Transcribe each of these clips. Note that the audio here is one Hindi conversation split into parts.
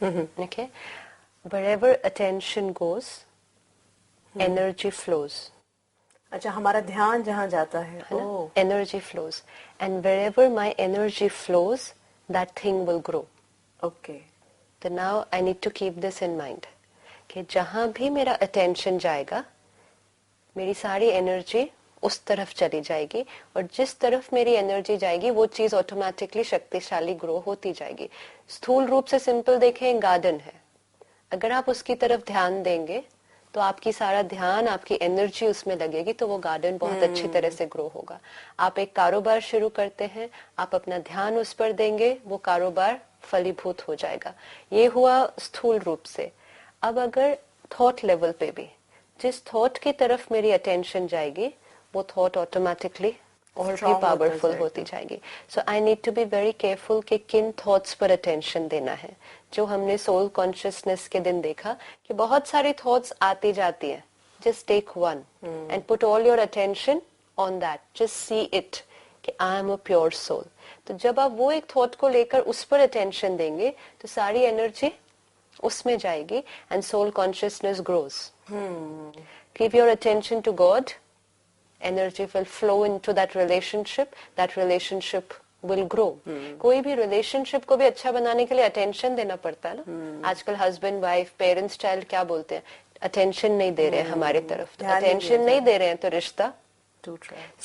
Okay, wherever attention goes, energy flows. अच्छा, हमारा ध्यान जहाँ जाता है, ना? Energy flows, and wherever my energy flows, that thing will grow. Okay. तो now I need to keep this in mind कि जहां भी मेरा attention जाएगा, मेरी सारी एनर्जी उस तरफ चली जाएगी, और जिस तरफ मेरी एनर्जी जाएगी वो चीज ऑटोमेटिकली शक्तिशाली ग्रो होती जाएगी. स्थूल रूप से सिंपल देखें, गार्डन है, अगर आप उसकी तरफ ध्यान देंगे तो आपकी सारा ध्यान, आपकी एनर्जी उसमें लगेगी, तो वो गार्डन बहुत अच्छी तरह से ग्रो होगा. आप एक कारोबार शुरू करते हैं, आप अपना ध्यान उस पर देंगे, वो कारोबार फलीभूत हो जाएगा. ये हुआ स्थूल रूप से. अब अगर थॉट लेवल पे भी, जिस थॉट की तरफ मेरी अटेंशन जाएगी, वो थॉट ऑटोमेटिकली और भी पावरफुल होती जाएगी. So I need to be very careful कि किन थॉट्स पर अटेंशन देना है. जो हमने सोल कॉन्शियसनेस के दिन देखा कि बहुत सारी थॉट्स आती जाती है, just take one and put all your attention on that, just see it कि I am a pure soul. तो जब आप वो एक थॉट को लेकर उस पर अटेंशन देंगे तो सारी एनर्जी उसमें जाएगी and soul consciousness grows. Give your attention to God, energy will flow into that relationship will grow. कोई भी relationship को भी अच्छा बनाने के लिए attention देना पड़ता है ना. आजकल husband wife parents child क्या बोलते हैं, attention नहीं दे रहे हैं हमारे तरफ, attention नहीं दे रहे हैं तो रिश्ता.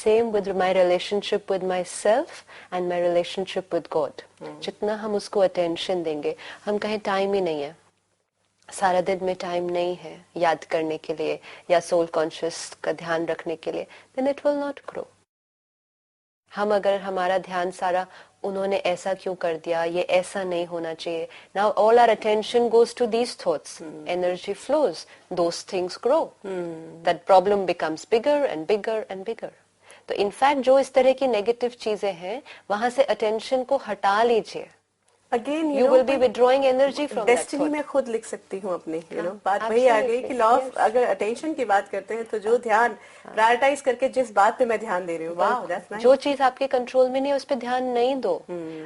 Same with my relationship with myself and my relationship with God. जितना हम उसको attention देंगे, हम कहें टाइम ही नहीं है, सारा दिन में टाइम नहीं है याद करने के लिए या सोल कॉन्शियस का ध्यान रखने के लिए, then it will not grow. हम अगर हमारा ध्यान सारा उन्होंने ऐसा क्यों कर दिया, ये ऐसा नहीं होना चाहिए, now all our attention goes to these thoughts. Energy flows, those things grow. That problem becomes bigger and bigger and bigger. तो इनफैक्ट जो इस तरह की नेगेटिव चीजें हैं, वहां से अटेंशन को हटा लीजिए. Again, you will be withdrawing energy from that destiny thought. मैं खुद लिख सकती हूँ अपनी, बात वही आ गई कि लॉ ऑफ, अगर अटेंशन की बात करते हैं तो जो ध्यान प्रायोरिटाइज करके जिस बात पे मैं ध्यान दे रही हूँ, वाह दैट्स नाइस. जो चीज आपके कंट्रोल में नहीं है उस पर ध्यान नहीं दो,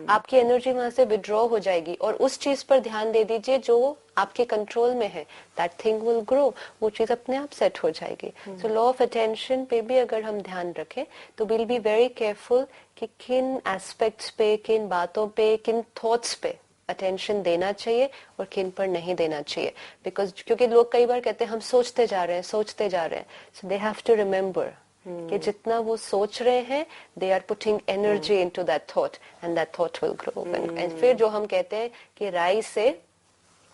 आपकी एनर्जी वहां से विड्रॉ हो जाएगी, और उस चीज पर ध्यान दे दीजिए जो आपके कंट्रोल में है. दैट थिंग विल ग्रो, वो चीज अपने आप सेट हो जाएगी. सो लॉ ऑफ अटेंशन पे भी अगर हम ध्यान रखें तो विल बी वेरी केयरफुल कि किन एस्पेक्ट्स पे, किन बातों पे, किन थॉट्स पे अटेंशन देना चाहिए और किन पर नहीं देना चाहिए. बिकॉज क्योंकि लोग कई बार कहते हैं हम सोचते जा रहे हैं, सोचते जा रहे हैं. So they have to remember कि जितना वो सोच रहे हैं, they are putting energy into that thought and that thought will grow. And फिर जो हम कहते हैं कि राई से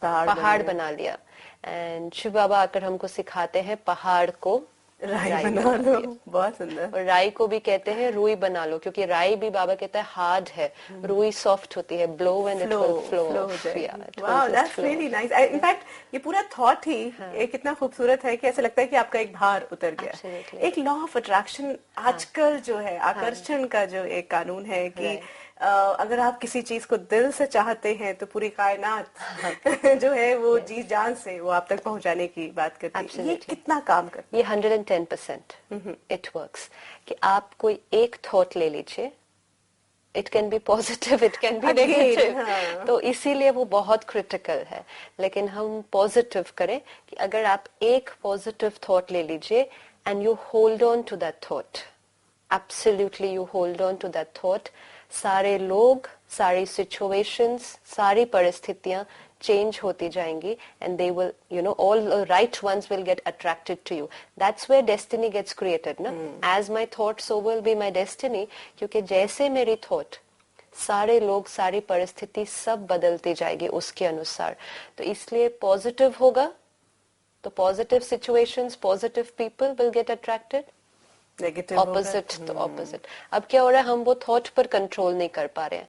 पहाड़ बना लिया, एंड शिव बाबा आकर हमको सिखाते हैं पहाड़ को राई बना लो. बहुत सुंदर. और राई को भी कहते हैं रुई बना लो, क्योंकि राई भी बाबा कहता है हार्ड है, रुई सॉफ्ट होती है. Blow and it will flow. Wow that's really nice. In fact ये पूरा थॉट ही एक कितना खूबसूरत है कि ऐसा लगता है कि आपका एक भार उतर गया. एक लॉ ऑफ अट्रैक्शन आजकल जो है, आकर्षण का जो एक कानून है कि अगर आप किसी चीज को दिल से चाहते हैं तो पूरी कायनात जो है वो जी जान से वो आप तक पहुंचाने की बात करती है. ये कितना काम करता है. ये 110% इट वर्क्स. कि आप कोई एक थॉट ले लीजिए, it can be positive, it can be negative, तो इसीलिए वो बहुत क्रिटिकल है. लेकिन हम पॉजिटिव करें कि अगर आप एक पॉजिटिव थॉट ले लीजिए and you hold on to that thought, absolutely you hold on to that thought, सारे लोग, सारी सिचुएशंस, सारी परिस्थितियां चेंज होती जाएंगी and they will, all the right ones will get attracted to you. That's where destiny gets created, na? As my thought, so will be my destiny. क्योंकि जैसे मेरी थॉट, सारे लोग, सारी परिस्थिति सब बदलती जाएगी उसके अनुसार. तो इसलिए पॉजिटिव होगा तो positive situations, positive people will get attracted. Negative opposite तो ऑपोजिट. अब क्या हो रहा है, हम वो थॉट पर कंट्रोल नहीं कर पा रहे हैं.